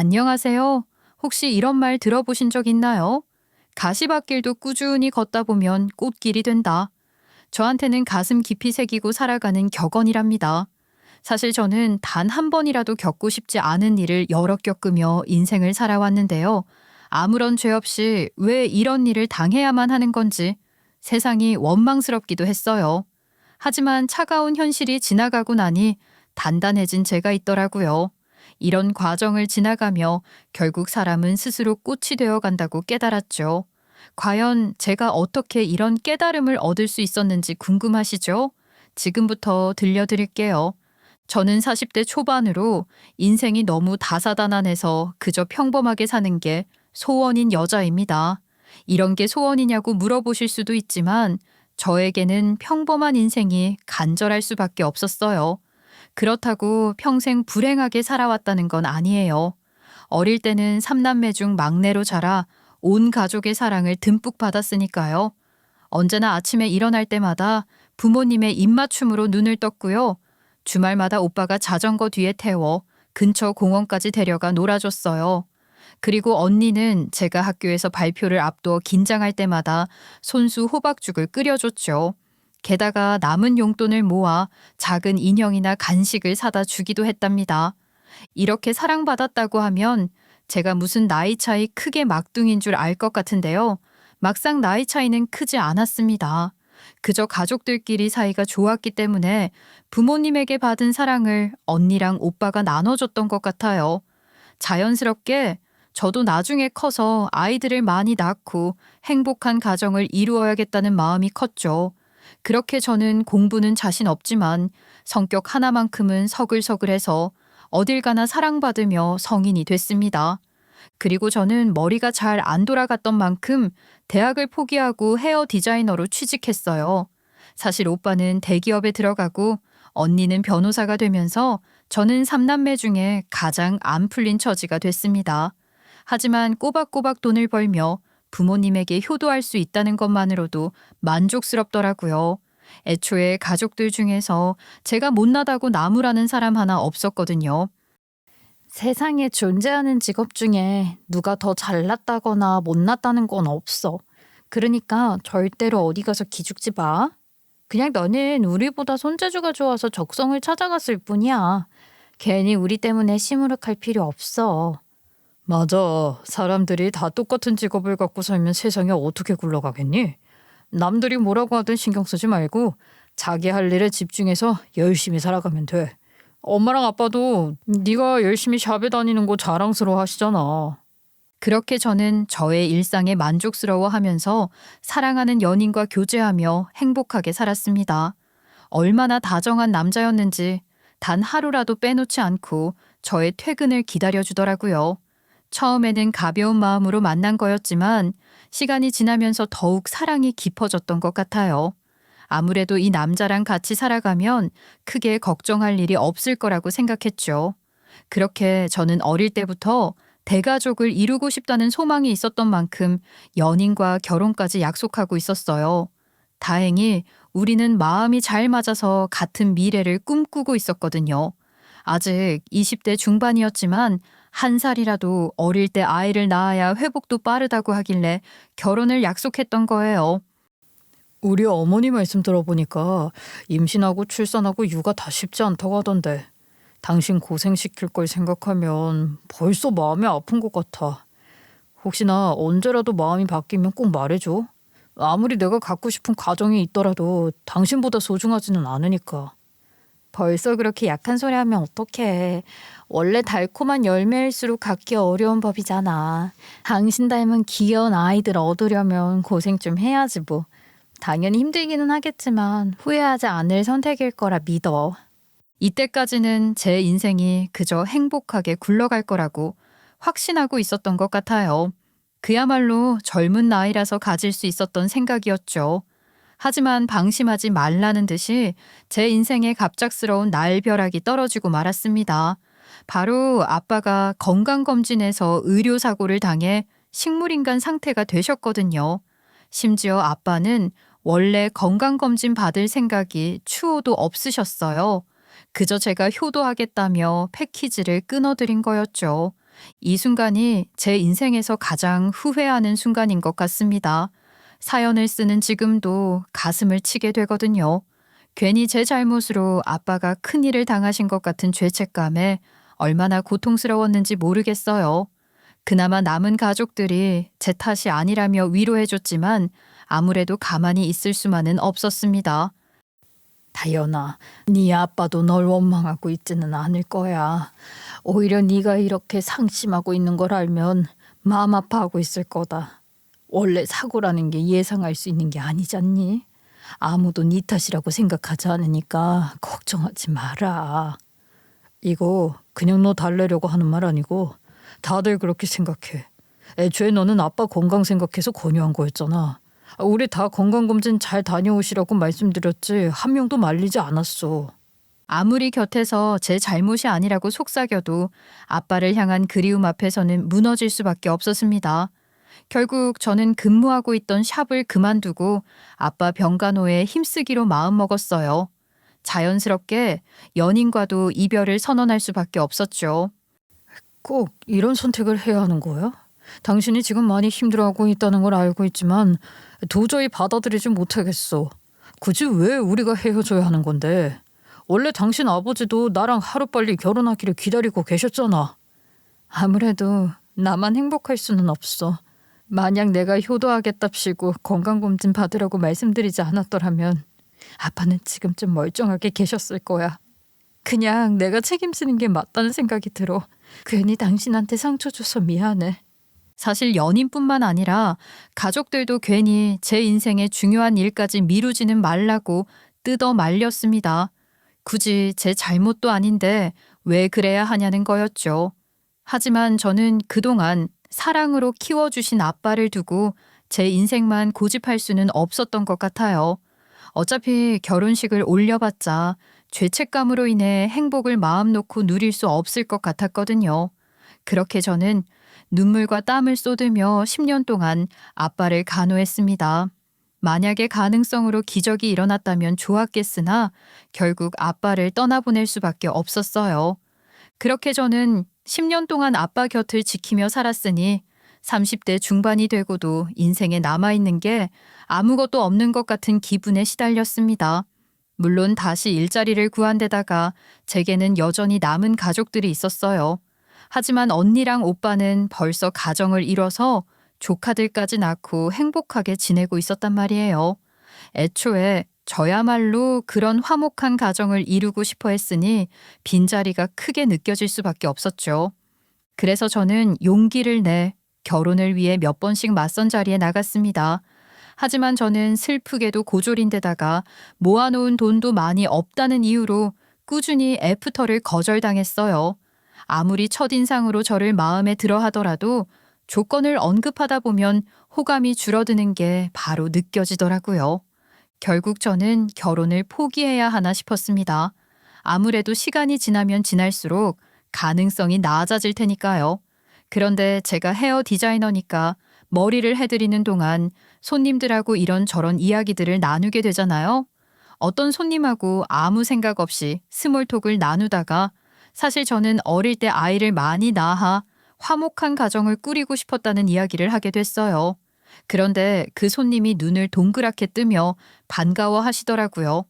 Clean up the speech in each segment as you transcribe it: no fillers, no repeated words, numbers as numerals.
안녕하세요. 혹시 이런 말 들어보신 적 있나요? 가시밭길도 꾸준히 걷다 보면 꽃길이 된다. 저한테는 가슴 깊이 새기고 살아가는 격언이랍니다. 사실 저는 단 한 번이라도 겪고 싶지 않은 일을 여러 겪으며 인생을 살아왔는데요. 아무런 죄 없이 왜 이런 일을 당해야만 하는 건지 세상이 원망스럽기도 했어요. 하지만 차가운 현실이 지나가고 나니 단단해진 제가 있더라고요. 이런 과정을 지나가며 결국 사람은 스스로 꽃이 되어 간다고 깨달았죠. 과연 제가 어떻게 이런 깨달음을 얻을 수 있었는지 궁금하시죠? 지금부터 들려드릴게요. 저는 40대 초반으로 인생이 너무 다사다난해서 그저 평범하게 사는 게 소원인 여자입니다. 이런 게 소원이냐고 물어보실 수도 있지만 저에게는 평범한 인생이 간절할 수밖에 없었어요. 그렇다고 평생 불행하게 살아왔다는 건 아니에요. 어릴 때는 3남매 중 막내로 자라 온 가족의 사랑을 듬뿍 받았으니까요. 언제나 아침에 일어날 때마다 부모님의 입맞춤으로 눈을 떴고요. 주말마다 오빠가 자전거 뒤에 태워 근처 공원까지 데려가 놀아줬어요. 그리고 언니는 제가 학교에서 발표를 앞두어 긴장할 때마다 손수 호박죽을 끓여줬죠. 게다가 남은 용돈을 모아 작은 인형이나 간식을 사다 주기도 했답니다. 이렇게 사랑받았다고 하면 제가 무슨 나이 차이 크게 막둥인 줄 알 것 같은데요. 막상 나이 차이는 크지 않았습니다. 그저 가족들끼리 사이가 좋았기 때문에 부모님에게 받은 사랑을 언니랑 오빠가 나눠줬던 것 같아요. 자연스럽게 저도 나중에 커서 아이들을 많이 낳고 행복한 가정을 이루어야겠다는 마음이 컸죠. 그렇게 저는 공부는 자신 없지만 성격 하나만큼은 서글서글해서 어딜 가나 사랑받으며 성인이 됐습니다. 그리고 저는 머리가 잘 안 돌아갔던 만큼 대학을 포기하고 헤어 디자이너로 취직했어요. 사실 오빠는 대기업에 들어가고 언니는 변호사가 되면서 저는 3남매 중에 가장 안 풀린 처지가 됐습니다. 하지만 꼬박꼬박 돈을 벌며 부모님에게 효도할 수 있다는 것만으로도 만족스럽더라고요. 애초에 가족들 중에서 제가 못나다고 나무라는 사람 하나 없었거든요. 세상에 존재하는 직업 중에 누가 더 잘났다거나 못났다는 건 없어. 그러니까 절대로 어디 가서 기죽지 마. 그냥 너는 우리보다 손재주가 좋아서 적성을 찾아갔을 뿐이야. 괜히 우리 때문에 시무룩할 필요 없어. 맞아. 사람들이 다 똑같은 직업을 갖고 살면 세상이 어떻게 굴러가겠니? 남들이 뭐라고 하든 신경 쓰지 말고 자기 할 일에 집중해서 열심히 살아가면 돼. 엄마랑 아빠도 네가 열심히 샵에 다니는 거 자랑스러워 하시잖아. 그렇게 저는 저의 일상에 만족스러워하면서 사랑하는 연인과 교제하며 행복하게 살았습니다. 얼마나 다정한 남자였는지 단 하루라도 빼놓지 않고 저의 퇴근을 기다려주더라고요. 처음에는 가벼운 마음으로 만난 거였지만 시간이 지나면서 더욱 사랑이 깊어졌던 것 같아요. 아무래도 이 남자랑 같이 살아가면 크게 걱정할 일이 없을 거라고 생각했죠. 그렇게 저는 어릴 때부터 대가족을 이루고 싶다는 소망이 있었던 만큼 연인과 결혼까지 약속하고 있었어요. 다행히 우리는 마음이 잘 맞아서 같은 미래를 꿈꾸고 있었거든요. 아직 20대 중반이었지만 한 살이라도 어릴 때 아이를 낳아야 회복도 빠르다고 하길래 결혼을 약속했던 거예요. 우리 어머니 말씀 들어보니까 임신하고 출산하고 육아 다 쉽지 않다고 하던데 당신 고생시킬 걸 생각하면 벌써 마음이 아픈 것 같아. 혹시나 언제라도 마음이 바뀌면 꼭 말해줘. 아무리 내가 갖고 싶은 가정이 있더라도 당신보다 소중하지는 않으니까. 벌써 그렇게 약한 소리 하면 어떡해. 원래 달콤한 열매일수록 갖기 어려운 법이잖아. 당신 닮은 귀여운 아이들 얻으려면 고생 좀 해야지 뭐. 당연히 힘들기는 하겠지만 후회하지 않을 선택일 거라 믿어. 이때까지는 제 인생이 그저 행복하게 굴러갈 거라고 확신하고 있었던 것 같아요. 그야말로 젊은 나이라서 가질 수 있었던 생각이었죠. 하지만 방심하지 말라는 듯이 제 인생에 갑작스러운 날벼락이 떨어지고 말았습니다. 바로 아빠가 건강검진에서 의료사고를 당해 식물인간 상태가 되셨거든요. 심지어 아빠는 원래 건강검진 받을 생각이 추호도 없으셨어요. 그저 제가 효도하겠다며 패키지를 끊어드린 거였죠. 이 순간이 제 인생에서 가장 후회하는 순간인 것 같습니다. 사연을 쓰는 지금도 가슴을 치게 되거든요. 괜히 제 잘못으로 아빠가 큰일을 당하신 것 같은 죄책감에 얼마나 고통스러웠는지 모르겠어요. 그나마 남은 가족들이 제 탓이 아니라며 위로해줬지만 아무래도 가만히 있을 수만은 없었습니다. 다연아, 네 아빠도 널 원망하고 있지는 않을 거야. 오히려 네가 이렇게 상심하고 있는 걸 알면 마음 아파하고 있을 거다. 원래 사고라는 게 예상할 수 있는 게 아니잖니? 아무도 네 탓이라고 생각하지 않으니까 걱정하지 마라. 이거 그냥 너 달래려고 하는 말 아니고 다들 그렇게 생각해. 애초에 너는 아빠 건강 생각해서 권유한 거였잖아. 우리 다 건강검진 잘 다녀오시라고 말씀드렸지 한 명도 말리지 않았어. 아무리 곁에서 제 잘못이 아니라고 속삭여도 아빠를 향한 그리움 앞에서는 무너질 수밖에 없었습니다. 결국 저는 근무하고 있던 샵을 그만두고 아빠 병간호에 힘쓰기로 마음먹었어요. 자연스럽게 연인과도 이별을 선언할 수밖에 없었죠. 꼭 이런 선택을 해야 하는 거야? 당신이 지금 많이 힘들어하고 있다는 걸 알고 있지만 도저히 받아들이지 못하겠어. 굳이 왜 우리가 헤어져야 하는 건데? 원래 당신 아버지도 나랑 하루빨리 결혼하기를 기다리고 계셨잖아. 아무래도 나만 행복할 수는 없어. 만약 내가 효도하겠답시고 건강검진 받으라고 말씀드리지 않았더라면 아빠는 지금쯤 멀쩡하게 계셨을 거야. 그냥 내가 책임지는 게 맞다는 생각이 들어. 괜히 당신한테 상처 줘서 미안해. 사실 연인뿐만 아니라 가족들도 괜히 제 인생의 중요한 일까지 미루지는 말라고 뜯어 말렸습니다. 굳이 제 잘못도 아닌데 왜 그래야 하냐는 거였죠. 하지만 저는 그동안 사랑으로 키워주신 아빠를 두고 제 인생만 고집할 수는 없었던 것 같아요. 어차피 결혼식을 올려봤자 죄책감으로 인해 행복을 마음 놓고 누릴 수 없을 것 같았거든요. 그렇게 저는 눈물과 땀을 쏟으며 10년 동안 아빠를 간호했습니다. 만약의 가능성으로 기적이 일어났다면 좋았겠으나 결국 아빠를 떠나보낼 수밖에 없었어요. 그렇게 저는 10년 동안 아빠 곁을 지키며 살았으니 30대 중반이 되고도 인생에 남아있는 게 아무것도 없는 것 같은 기분에 시달렸습니다. 물론 다시 일자리를 구한 데다가 제게는 여전히 남은 가족들이 있었어요. 하지만 언니랑 오빠는 벌써 가정을 이뤄서 조카들까지 낳고 행복하게 지내고 있었단 말이에요. 애초에 저야말로 그런 화목한 가정을 이루고 싶어 했으니 빈자리가 크게 느껴질 수밖에 없었죠. 그래서 저는 용기를 내 결혼을 위해 몇 번씩 맞선 자리에 나갔습니다. 하지만 저는 슬프게도 고졸인데다가 모아놓은 돈도 많이 없다는 이유로 꾸준히 애프터를 거절당했어요. 아무리 첫인상으로 저를 마음에 들어 하더라도 조건을 언급하다 보면 호감이 줄어드는 게 바로 느껴지더라고요. 결국 저는 결혼을 포기해야 하나 싶었습니다. 아무래도 시간이 지나면 지날수록 가능성이 낮아질 테니까요. 그런데 제가 헤어 디자이너니까 머리를 해드리는 동안 손님들하고 이런저런 이야기들을 나누게 되잖아요. 어떤 손님하고 아무 생각 없이 스몰톡을 나누다가 사실 저는 어릴 때 아이를 많이 낳아 화목한 가정을 꾸리고 싶었다는 이야기를 하게 됐어요. 그런데 그 손님이 눈을 동그랗게 뜨며 반가워 하시더라고요.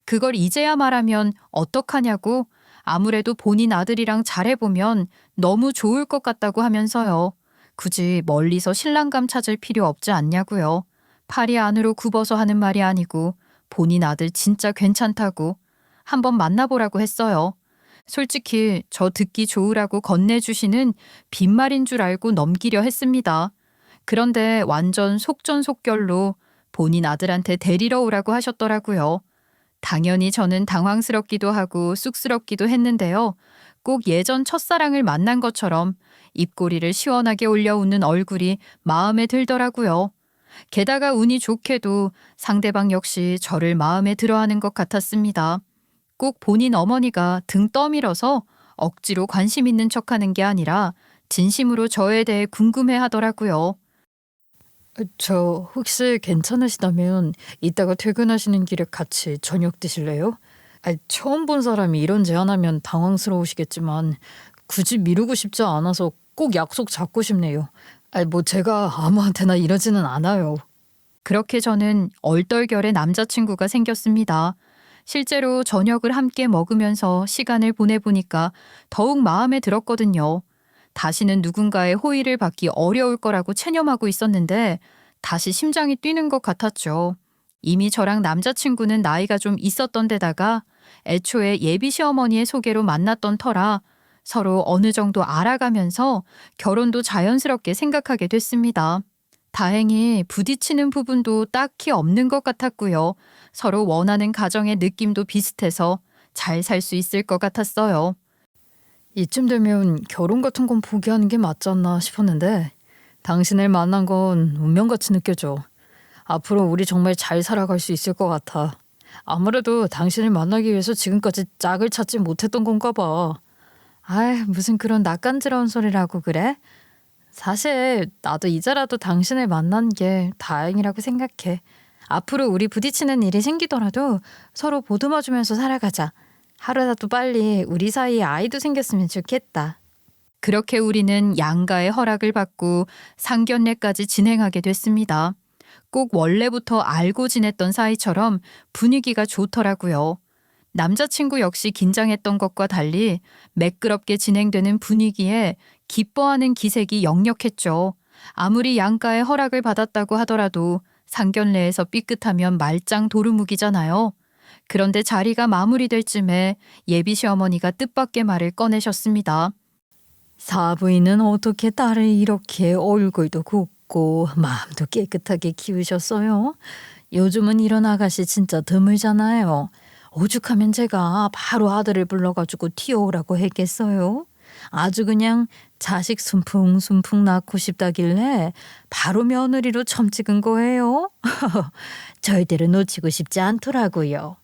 그걸 이제야 말하면 어떡하냐고 아무래도 본인 아들이랑 잘해보면 너무 좋을 것 같다고 하면서요. 굳이 멀리서 신랑감 찾을 필요 없지 않냐고요. 팔이 안으로 굽어서 하는 말이 아니고 본인 아들 진짜 괜찮다고 한번 만나보라고 했어요. 솔직히 저 듣기 좋으라고 건네주시는 빈말인 줄 알고 넘기려 했습니다. 그런데 완전 속전속결로 본인 아들한테 데리러 오라고 하셨더라고요. 당연히 저는 당황스럽기도 하고 쑥스럽기도 했는데요. 꼭 예전 첫사랑을 만난 것처럼 입꼬리를 시원하게 올려 웃는 얼굴이 마음에 들더라고요. 게다가 운이 좋게도 상대방 역시 저를 마음에 들어하는 것 같았습니다. 꼭 본인 어머니가 등 떠밀어서 억지로 관심 있는 척하는 게 아니라 진심으로 저에 대해 궁금해 하더라고요. 저 혹시 괜찮으시다면 이따가 퇴근하시는 길에 같이 저녁 드실래요? 처음 본 사람이 이런 제안하면 당황스러우시겠지만 굳이 미루고 싶지 않아서 꼭 약속 잡고 싶네요. 뭐 제가 아무한테나 이러지는 않아요. 그렇게 저는 얼떨결에 남자친구가 생겼습니다. 실제로 저녁을 함께 먹으면서 시간을 보내보니까 더욱 마음에 들었거든요. 다시는 누군가의 호의를 받기 어려울 거라고 체념하고 있었는데 다시 심장이 뛰는 것 같았죠. 이미 저랑 남자친구는 나이가 좀 있었던 데다가 애초에 예비 시어머니의 소개로 만났던 터라 서로 어느 정도 알아가면서 결혼도 자연스럽게 생각하게 됐습니다. 다행히 부딪히는 부분도 딱히 없는 것 같았고요. 서로 원하는 가정의 느낌도 비슷해서 잘 살 수 있을 것 같았어요. 이쯤 되면 결혼 같은 건 포기하는 게 맞지 않나 싶었는데 당신을 만난 건 운명같이 느껴져. 앞으로 우리 정말 잘 살아갈 수 있을 것 같아. 아무래도 당신을 만나기 위해서 지금까지 짝을 찾지 못했던 건가 봐. 무슨 그런 낯간지러운 소리라고 그래? 사실 나도 이제라도 당신을 만난 게 다행이라고 생각해. 앞으로 우리 부딪히는 일이 생기더라도 서로 보듬어주면서 살아가자. 하루라도 빨리 우리 사이에 아이도 생겼으면 좋겠다. 그렇게 우리는 양가의 허락을 받고 상견례까지 진행하게 됐습니다. 꼭 원래부터 알고 지냈던 사이처럼 분위기가 좋더라고요. 남자친구 역시 긴장했던 것과 달리 매끄럽게 진행되는 분위기에 기뻐하는 기색이 역력했죠. 아무리 양가의 허락을 받았다고 하더라도 상견례에서 삐끗하면 말짱 도루묵이잖아요. 그런데 자리가 마무리될 쯤에 예비 시어머니가 뜻밖의 말을 꺼내셨습니다. 사부인은 어떻게 딸을 이렇게 얼굴도 곱고 마음도 깨끗하게 키우셨어요? 요즘은 이런 아가씨 진짜 드물잖아요. 오죽하면 제가 바로 아들을 불러가지고 튀어오라고 했겠어요? 아주 그냥 자식 순풍순풍 낳고 싶다길래 바로 며느리로 점 찍은 거예요. 절대로 놓치고 싶지 않더라고요.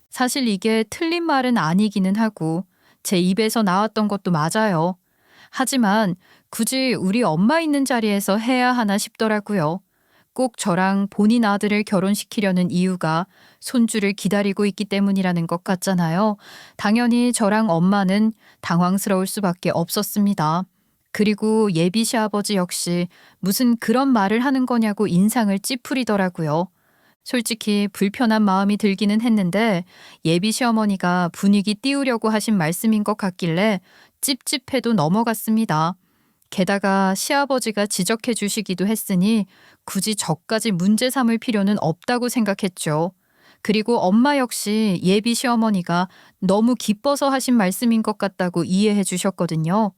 사실 이게 틀린 말은 아니기는 하고 제 입에서 나왔던 것도 맞아요. 하지만 굳이 우리 엄마 있는 자리에서 해야 하나 싶더라고요. 꼭 저랑 본인 아들을 결혼시키려는 이유가 손주를 기다리고 있기 때문이라는 것 같잖아요. 당연히 저랑 엄마는 당황스러울 수밖에 없었습니다. 그리고 예비 시아버지 역시 무슨 그런 말을 하는 거냐고 인상을 찌푸리더라고요. 솔직히 불편한 마음이 들기는 했는데 예비 시어머니가 분위기 띄우려고 하신 말씀인 것 같길래 찝찝해도 넘어갔습니다. 게다가 시아버지가 지적해 주시기도 했으니 굳이 저까지 문제 삼을 필요는 없다고 생각했죠. 그리고 엄마 역시 예비 시어머니가 너무 기뻐서 하신 말씀인 것 같다고 이해해 주셨거든요.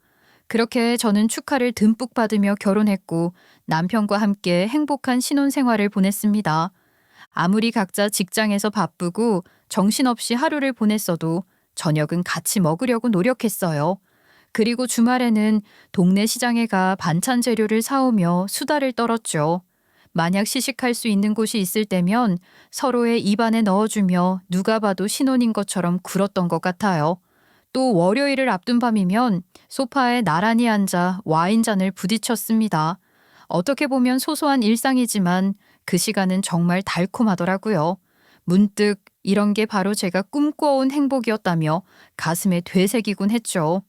그렇게 저는 축하를 듬뿍 받으며 결혼했고 남편과 함께 행복한 신혼생활을 보냈습니다. 아무리 각자 직장에서 바쁘고 정신없이 하루를 보냈어도 저녁은 같이 먹으려고 노력했어요. 그리고 주말에는 동네 시장에 가 반찬 재료를 사오며 수다를 떨었죠. 만약 시식할 수 있는 곳이 있을 때면 서로의 입안에 넣어주며 누가 봐도 신혼인 것처럼 굴었던 것 같아요. 또 월요일을 앞둔 밤이면 소파에 나란히 앉아 와인잔을 부딪혔습니다. 어떻게 보면 소소한 일상이지만 그 시간은 정말 달콤하더라고요. 문득 이런 게 바로 제가 꿈꿔온 행복이었다며 가슴에 되새기곤 했죠.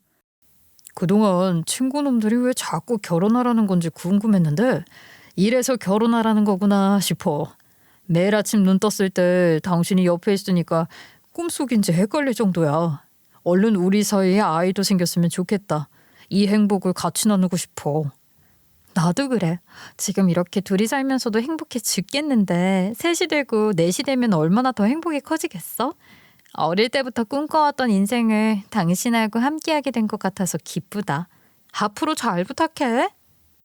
그동안 친구놈들이 왜 자꾸 결혼하라는 건지 궁금했는데 이래서 결혼하라는 거구나 싶어. 매일 아침 눈 떴을 때 당신이 옆에 있으니까 꿈속인지 헷갈릴 정도야. 얼른 우리 사이에 아이도 생겼으면 좋겠다. 이 행복을 같이 나누고 싶어. 나도 그래. 지금 이렇게 둘이 살면서도 행복해 죽겠는데 셋이 되고 넷이 되면 얼마나 더 행복이 커지겠어? 어릴 때부터 꿈꿔왔던 인생을 당신하고 함께하게 된 것 같아서 기쁘다. 앞으로 잘 부탁해.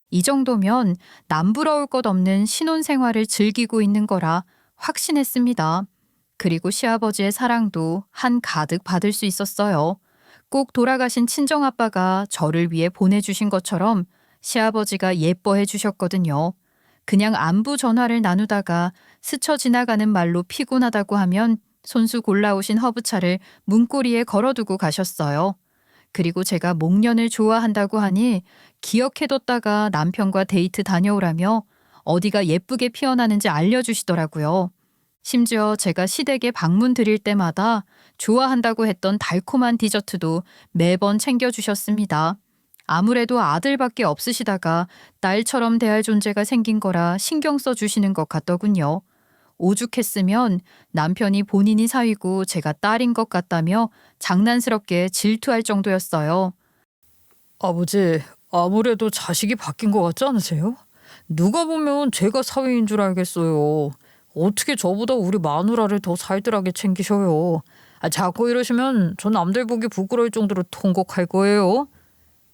이 정도면 남부러울 것 없는 신혼생활을 즐기고 있는 거라 확신했습니다. 그리고 시아버지의 사랑도 한 가득 받을 수 있었어요. 꼭 돌아가신 친정아빠가 저를 위해 보내주신 것처럼 시아버지가 예뻐해 주셨거든요. 그냥 안부 전화를 나누다가 스쳐 지나가는 말로 피곤하다고 하면 손수 골라오신 허브차를 문고리에 걸어두고 가셨어요. 그리고 제가 목련을 좋아한다고 하니 기억해뒀다가 남편과 데이트 다녀오라며 어디가 예쁘게 피어나는지 알려주시더라고요. 심지어 제가 시댁에 방문 드릴 때마다 좋아한다고 했던 달콤한 디저트도 매번 챙겨주셨습니다. 아무래도 아들밖에 없으시다가 딸처럼 대할 존재가 생긴 거라 신경 써주시는 것 같더군요. 오죽했으면 남편이 본인이 사위고 제가 딸인 것 같다며 장난스럽게 질투할 정도였어요. 아버지, 아무래도 자식이 바뀐 것 같지 않으세요? 누가 보면 제가 사위인 줄 알겠어요. 어떻게 저보다 우리 마누라를 더 살뜰하게 챙기셔요. 자꾸 이러시면 전 남들 보기 부끄러울 정도로 통곡할 거예요.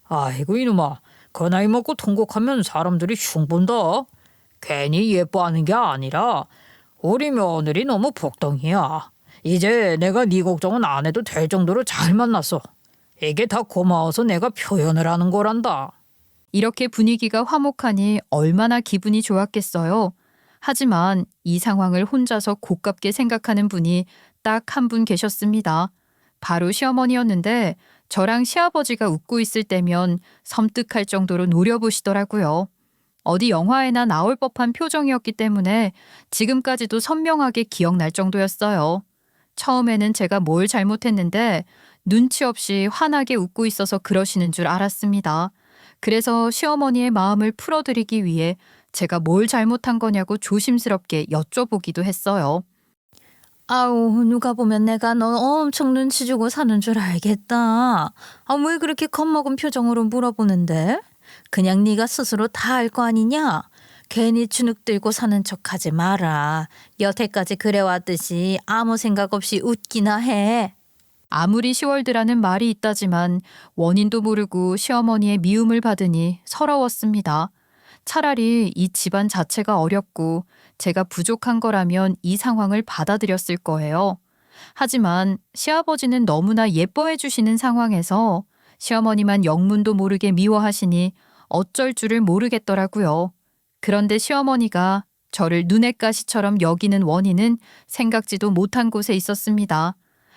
아이고 이놈아, 그 나이 먹고 통곡하면 사람들이 흉 본다. 괜히 예뻐하는 게 아니라 우리 며느리 너무 복덩이야. 이제 내가 네 걱정은 안 해도 될 정도로 잘 만났어. 이게 다 고마워서 내가 표현을 하는 거란다. 이렇게 분위기가 화목하니 얼마나 기분이 좋았겠어요. 하지만 이 상황을 혼자서 고깝게 생각하는 분이 딱 한 분 계셨습니다. 바로 시어머니였는데 저랑 시아버지가 웃고 있을 때면 섬뜩할 정도로 노려보시더라고요. 어디 영화에나 나올 법한 표정이었기 때문에 지금까지도 선명하게 기억날 정도였어요. 처음에는 제가 뭘 잘못했는데 눈치 없이 환하게 웃고 있어서 그러시는 줄 알았습니다. 그래서 시어머니의 마음을 풀어드리기 위해 제가 뭘 잘못한 거냐고 조심스럽게 여쭤보기도 했어요. 아우, 누가 보면 내가 너 엄청 눈치 주고 사는 줄 알겠다. 왜 그렇게 겁먹은 표정으로 물어보는데? 그냥 네가 스스로 다 알 거 아니냐? 괜히 주눅 들고 사는 척하지 마라. 여태까지 그래왔듯이 아무 생각 없이 웃기나 해. 아무리 시월드라는 말이 있다지만 원인도 모르고 시어머니의 미움을 받으니 서러웠습니다. 차라리 이 집안 자체가 어렵고 제가 부족한 거라면 이 상황을 받아들였을 거예요. 하지만 시아버지는 너무나 예뻐해 주시는 상황에서 시어머니만 영문도 모르게 미워하시니 어쩔 줄을 모르겠더라고요. 그런데 시어머니가 저를 눈엣 가시처럼 여기는 원인은 생각지도 못한 곳에 있었습니다.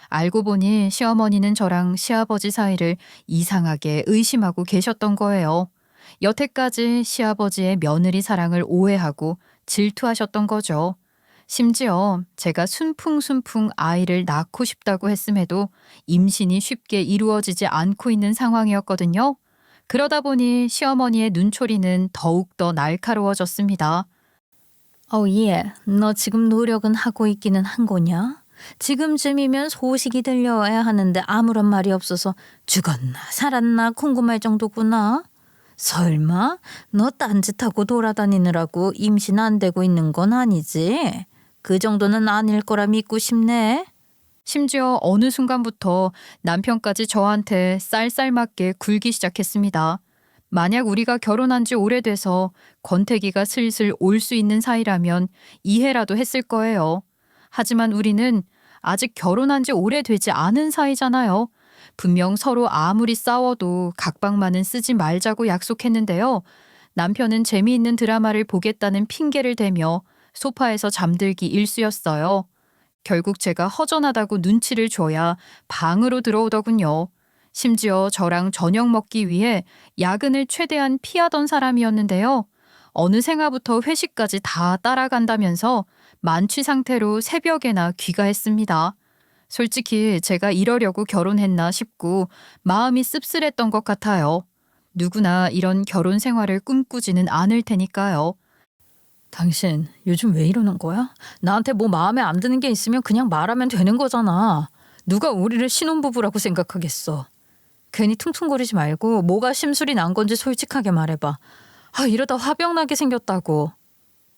알고 보니 시어머니는 저랑 시아버지 사이를 이상하게 의심하고 계셨던 거예요. 여태까지 시아버지의 며느리 사랑을 오해하고 질투하셨던 거죠. 심지어 제가 순풍순풍 아이를 낳고 싶다고 했음에도 임신이 쉽게 이루어지지 않고 있는 상황이었거든요. 그러다 보니 시어머니의 눈초리는 더욱더 날카로워졌습니다. 예. 너 지금 노력은 하고 있기는 한 거냐? 지금쯤이면 소식이 들려와야 하는데 아무런 말이 없어서 죽었나 살았나 궁금할 정도구나. 설마 너 딴짓하고 돌아다니느라고 임신 안 되고 있는 건 아니지? 그 정도는 아닐 거라 믿고 싶네. 심지어 어느 순간부터 남편까지 저한테 쌀쌀맞게 굴기 시작했습니다. 만약 우리가 결혼한 지 오래돼서 권태기가 슬슬 올 수 있는 사이라면 이해라도 했을 거예요. 하지만 우리는 아직 결혼한 지 오래되지 않은 사이잖아요. 분명 서로 아무리 싸워도 각방만은 쓰지 말자고 약속했는데요. 남편은 재미있는 드라마를 보겠다는 핑계를 대며 소파에서 잠들기 일쑤였어요. 결국 제가 허전하다고 눈치를 줘야 방으로 들어오더군요. 심지어 저랑 저녁 먹기 위해 야근을 최대한 피하던 사람이었는데요. 어느 생화부터 회식까지 다 따라간다면서 만취 상태로 새벽에나 귀가했습니다. 솔직히 제가 이러려고 결혼했나 싶고 마음이 씁쓸했던 것 같아요. 누구나 이런 결혼 생활을 꿈꾸지는 않을 테니까요. 당신 요즘 왜 이러는 거야? 나한테 뭐 마음에 안 드는 게 있으면 그냥 말하면 되는 거잖아. 누가 우리를 신혼부부라고 생각하겠어. 괜히 퉁퉁거리지 말고 뭐가 심술이 난 건지 솔직하게 말해봐. 이러다 화병 나게 생겼다고.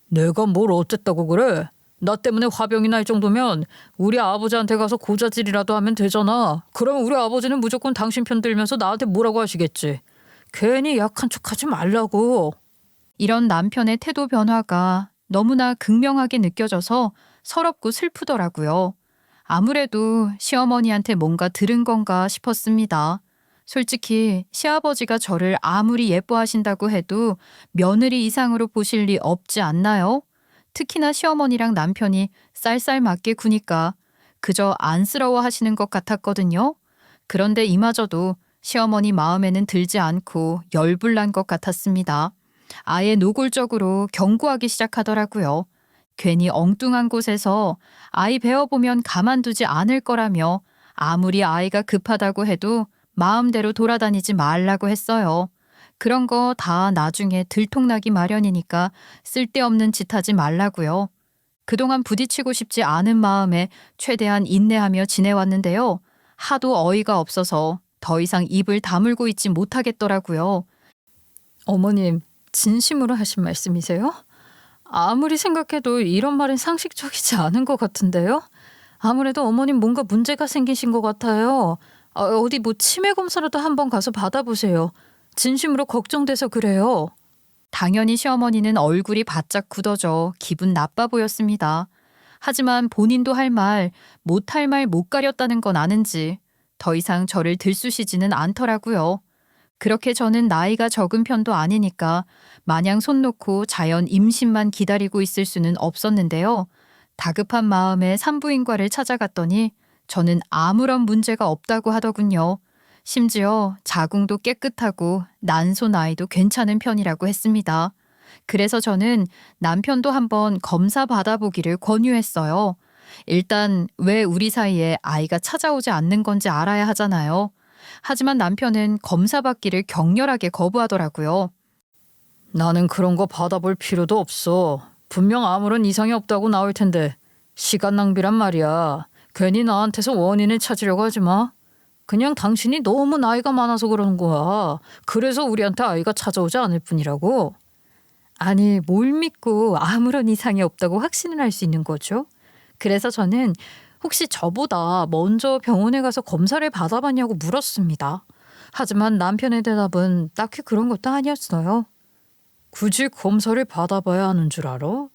내가 뭘 어쨌다고 그래? 나 때문에 화병이 날 정도면 우리 아버지한테 가서 고자질이라도 하면 되잖아. 그러면 우리 아버지는 무조건 당신 편 들면서 나한테 뭐라고 하시겠지. 괜히 약한 척하지 말라고. 이런 남편의 태도 변화가 너무나 극명하게 느껴져서 서럽고 슬프더라고요. 아무래도 시어머니한테 뭔가 들은 건가 싶었습니다. 솔직히 시아버지가 저를 아무리 예뻐하신다고 해도 며느리 이상으로 보실 리 없지 않나요? 특히나 시어머니랑 남편이 쌀쌀맞게 구니까 그저 안쓰러워 하시는 것 같았거든요. 그런데 이마저도 시어머니 마음에는 들지 않고 열불난 것 같았습니다. 아예 노골적으로 경고하기 시작하더라고요. 괜히 엉뚱한 곳에서 아이 배워보면 가만두지 않을 거라며 아무리 아이가 급하다고 해도 마음대로 돌아다니지 말라고 했어요. 그런 거 다 나중에 들통나기 마련이니까 쓸데없는 짓 하지 말라고요. 그동안 부딪히고 싶지 않은 마음에 최대한 인내하며 지내왔는데요. 하도 어이가 없어서 더 이상 입을 다물고 있지 못하겠더라고요. 어머님, 진심으로 하신 말씀이세요? 아무리 생각해도 이런 말은 상식적이지 않은 것 같은데요? 아무래도 어머님 뭔가 문제가 생기신 것 같아요. 어디 뭐 치매 검사라도 한번 가서 받아보세요. 진심으로 걱정돼서 그래요. 당연히 시어머니는 얼굴이 바짝 굳어져 기분 나빠 보였습니다. 하지만 본인도 할 말, 못할 말 못 가렸다는 건 아는지 더 이상 저를 들쑤시지는 않더라고요. 그렇게 저는 나이가 적은 편도 아니니까 마냥 손 놓고 자연 임신만 기다리고 있을 수는 없었는데요. 다급한 마음에 산부인과를 찾아갔더니 저는 아무런 문제가 없다고 하더군요. 심지어 자궁도 깨끗하고 난소 나이도 괜찮은 편이라고 했습니다. 그래서 저는 남편도 한번 검사 받아보기를 권유했어요. 일단 왜 우리 사이에 아이가 찾아오지 않는 건지 알아야 하잖아요. 하지만 남편은 검사 받기를 격렬하게 거부하더라고요. 나는 그런 거 받아볼 필요도 없어. 분명 아무런 이상이 없다고 나올 텐데 시간 낭비란 말이야. 괜히 나한테서 원인을 찾으려고 하지 마. 그냥 당신이 너무 나이가 많아서 그러는 거야. 그래서 우리한테 아이가 찾아오지 않을 뿐이라고. 아니, 뭘 믿고 아무런 이상이 없다고 확신을 할 수 있는 거죠? 그래서 저는 혹시 저보다 먼저 병원에 가서 검사를 받아봤냐고 물었습니다. 하지만 남편의 대답은 딱히 그런 것도 아니었어요. 굳이 검사를 받아봐야 하는 줄 알아?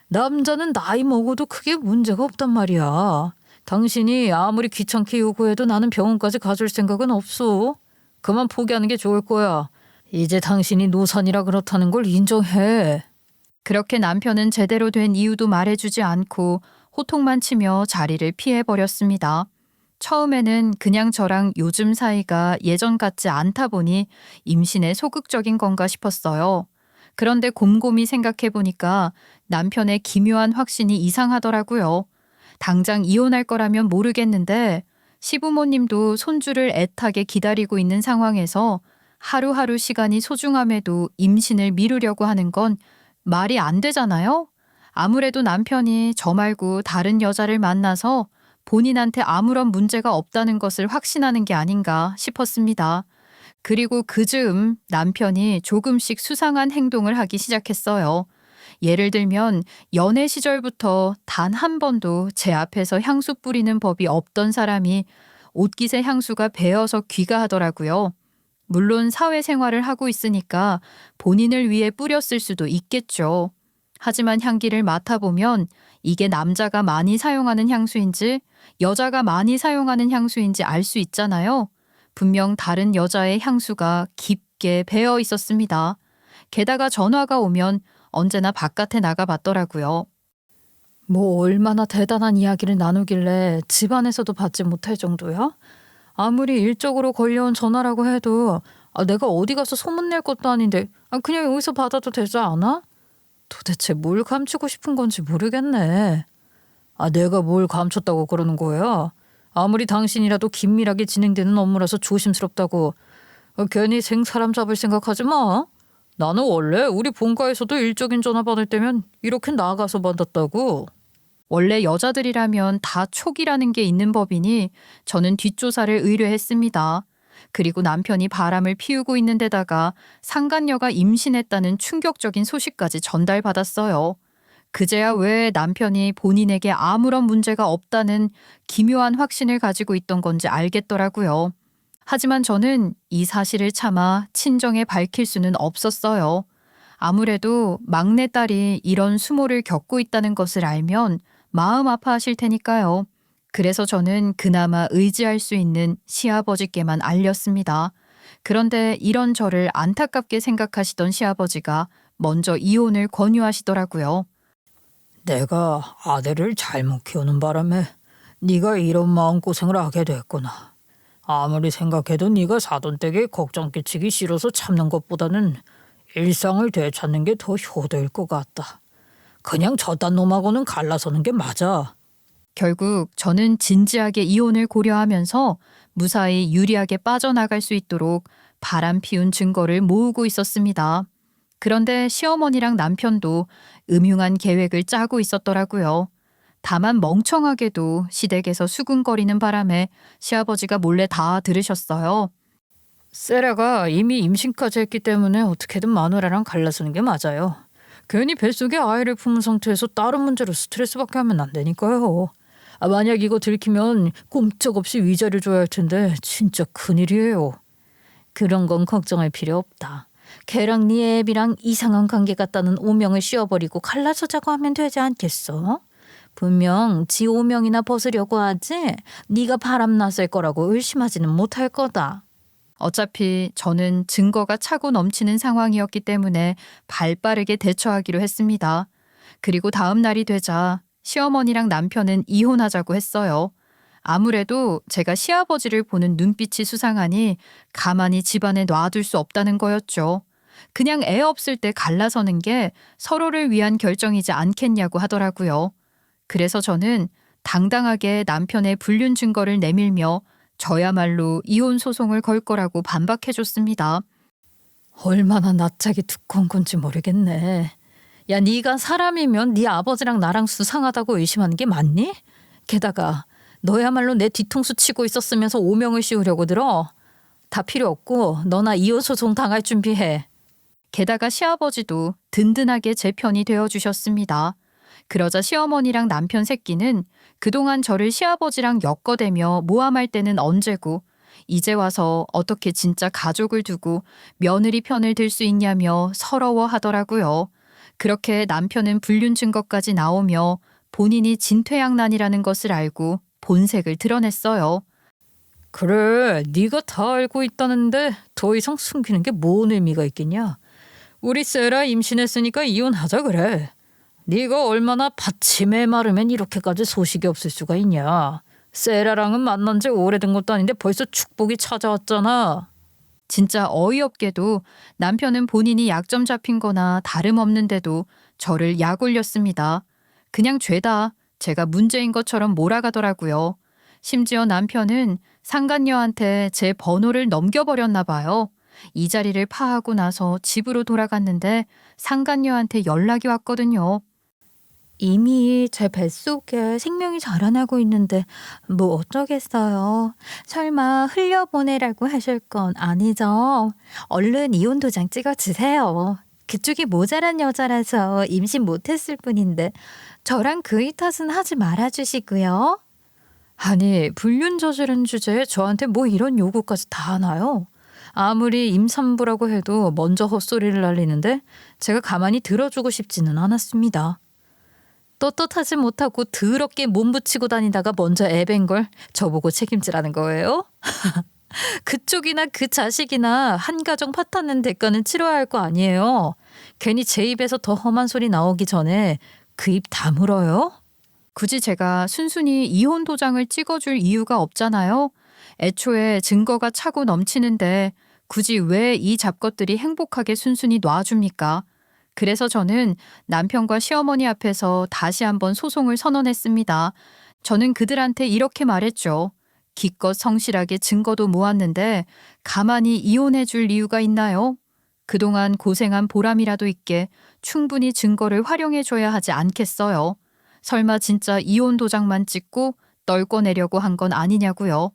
남자는 나이 먹어도 크게 문제가 없단 말이야. 당신이 아무리 귀찮게 요구해도 나는 병원까지 가줄 생각은 없어. 그만 포기하는 게 좋을 거야. 이제 당신이 노산이라 그렇다는 걸 인정해. 그렇게 남편은 제대로 된 이유도 말해주지 않고 호통만 치며 자리를 피해버렸습니다. 처음에는 그냥 저랑 요즘 사이가 예전 같지 않다 보니 임신에 소극적인 건가 싶었어요. 그런데 곰곰이 생각해보니까 남편의 기묘한 확신이 이상하더라고요. 당장 이혼할 거라면 모르겠는데 시부모님도 손주를 애타게 기다리고 있는 상황에서 하루하루 시간이 소중함에도 임신을 미루려고 하는 건 말이 안 되잖아요? 아무래도 남편이 저 말고 다른 여자를 만나서 본인한테 아무런 문제가 없다는 것을 확신하는 게 아닌가 싶었습니다. 그리고 그 즈음 남편이 조금씩 수상한 행동을 하기 시작했어요. 예를 들면 연애 시절부터 단 한 번도 제 앞에서 향수 뿌리는 법이 없던 사람이 옷깃에 향수가 배어서 귀가하더라고요. 물론 사회생활을 하고 있으니까 본인을 위해 뿌렸을 수도 있겠죠. 하지만 향기를 맡아보면 이게 남자가 많이 사용하는 향수인지 여자가 많이 사용하는 향수인지 알 수 있잖아요. 분명 다른 여자의 향수가 깊게 배어 있었습니다. 게다가 전화가 오면 언제나 바깥에 나가봤더라고요. 뭐 얼마나 대단한 이야기를 나누길래 집안에서도 받지 못할 정도야? 아무리 일적으로 걸려온 전화라고 해도 내가 어디 가서 소문낼 것도 아닌데 그냥 여기서 받아도 되지 않아? 도대체 뭘 감추고 싶은 건지 모르겠네. 내가 뭘 감췄다고 그러는 거야? 아무리 당신이라도 긴밀하게 진행되는 업무라서 조심스럽다고. 괜히 생사람 잡을 생각하지 마. 나는 원래 우리 본가에서도 일적인 전화 받을 때면 이렇게 나가서 받았다고. 원래 여자들이라면 다 촉이라는 게 있는 법이니 저는 뒷조사를 의뢰했습니다. 그리고 남편이 바람을 피우고 있는 데다가 상간녀가 임신했다는 충격적인 소식까지 전달받았어요. 그제야 왜 남편이 본인에게 아무런 문제가 없다는 기묘한 확신을 가지고 있던 건지 알겠더라고요. 하지만 저는 이 사실을 참아 친정에 밝힐 수는 없었어요. 아무래도 막내딸이 이런 수모를 겪고 있다는 것을 알면 마음 아파하실 테니까요. 그래서 저는 그나마 의지할 수 있는 시아버지께만 알렸습니다. 그런데 이런 저를 안타깝게 생각하시던 시아버지가 먼저 이혼을 권유하시더라고요. 내가 아들을 잘못 키우는 바람에 네가 이런 마음고생을 하게 됐구나. 아무리 생각해도 네가 사돈 댁에 걱정 끼치기 싫어서 참는 것보다는 일상을 되찾는 게 더 효도일 것 같다. 그냥 저딴 놈하고는 갈라서는 게 맞아. 결국 저는 진지하게 이혼을 고려하면서 무사히 유리하게 빠져나갈 수 있도록 바람 피운 증거를 모으고 있었습니다. 그런데 시어머니랑 남편도 음흉한 계획을 짜고 있었더라고요. 다만 멍청하게도 시댁에서 수군거리는 바람에 시아버지가 몰래 다 들으셨어요. 세라가 이미 임신까지 했기 때문에 어떻게든 마누라랑 갈라서는 게 맞아요. 괜히 뱃속에 아이를 품은 상태에서 다른 문제로 스트레스받게 하면 안 되니까요. 만약 이거 들키면 꼼짝없이 위자료 줘야 할 텐데 진짜 큰일이에요. 그런 건 걱정할 필요 없다. 걔랑 네 애비랑 이상한 관계 같다는 오명을 씌워버리고 갈라서자고 하면 되지 않겠어? 분명 지 오명이나 벗으려고 하지 네가 바람났을 거라고 의심하지는 못할 거다. 어차피 저는 증거가 차고 넘치는 상황이었기 때문에 발빠르게 대처하기로 했습니다. 그리고 다음 날이 되자 시어머니랑 남편은 이혼하자고 했어요. 아무래도 제가 시아버지를 보는 눈빛이 수상하니 가만히 집안에 놔둘 수 없다는 거였죠. 그냥 애 없을 때 갈라서는 게 서로를 위한 결정이지 않겠냐고 하더라고요. 그래서 저는 당당하게 남편의 불륜 증거를 내밀며 저야말로 이혼 소송을 걸 거라고 반박해줬습니다. 얼마나 낯짝이 두꺼운 건지 모르겠네. 야, 네가 사람이면 네 아버지랑 나랑 수상하다고 의심하는 게 맞니? 게다가 너야말로 내 뒤통수 치고 있었으면서 오명을 씌우려고 들어. 다 필요 없고 너나 이혼 소송 당할 준비해. 게다가 시아버지도 든든하게 제 편이 되어주셨습니다. 그러자 시어머니랑 남편 새끼는 그동안 저를 시아버지랑 엮어대며 모함할 때는 언제고 이제 와서 어떻게 진짜 가족을 두고 며느리 편을 들 수 있냐며 서러워하더라고요. 그렇게 남편은 불륜 증거까지 나오며 본인이 진퇴양난이라는 것을 알고 본색을 드러냈어요. 그래, 네가 다 알고 있다는데 더 이상 숨기는 게 뭔 의미가 있겠냐? 우리 세라 임신했으니까 이혼하자 그래. 네가 얼마나 받침에 마르면 이렇게까지 소식이 없을 수가 있냐. 세라랑은 만난 지 오래된 것도 아닌데 벌써 축복이 찾아왔잖아. 진짜 어이없게도 남편은 본인이 약점 잡힌 거나 다름없는데도 저를 약 올렸습니다. 그냥 죄다 제가 문제인 것처럼 몰아가더라고요. 심지어 남편은 상간녀한테 제 번호를 넘겨버렸나 봐요. 이 자리를 파하고 나서 집으로 돌아갔는데 상간녀한테 연락이 왔거든요. 이미 제 뱃속에 생명이 자라나고 있는데 뭐 어쩌겠어요. 설마 흘려보내라고 하실 건 아니죠? 얼른 이혼 도장 찍어주세요. 그쪽이 모자란 여자라서 임신 못했을 뿐인데 저랑 그이 탓은 하지 말아주시고요. 아니, 불륜 저지른 주제에 저한테 뭐 이런 요구까지 다 하나요? 아무리 임산부라고 해도 먼저 헛소리를 날리는데 제가 가만히 들어주고 싶지는 않았습니다. 떳떳하지 못하고 더럽게 몸붙이고 다니다가 먼저 애벤 걸 저보고 책임지라는 거예요? 그쪽이나 그 자식이나 한 가정 파탄낸 대가는 치러야 할 거 아니에요. 괜히 제 입에서 더 험한 소리 나오기 전에 그 입 다물어요? 굳이 제가 순순히 이혼 도장을 찍어줄 이유가 없잖아요. 애초에 증거가 차고 넘치는데 굳이 왜 이 잡것들이 행복하게 순순히 놔줍니까? 그래서 저는 남편과 시어머니 앞에서 다시 한번 소송을 선언했습니다. 저는 그들한테 이렇게 말했죠. 기껏 성실하게 증거도 모았는데 가만히 이혼해 줄 이유가 있나요? 그동안 고생한 보람이라도 있게 충분히 증거를 활용해 줘야 하지 않겠어요? 설마 진짜 이혼 도장만 찍고 떨궈내려고 한 건 아니냐고요.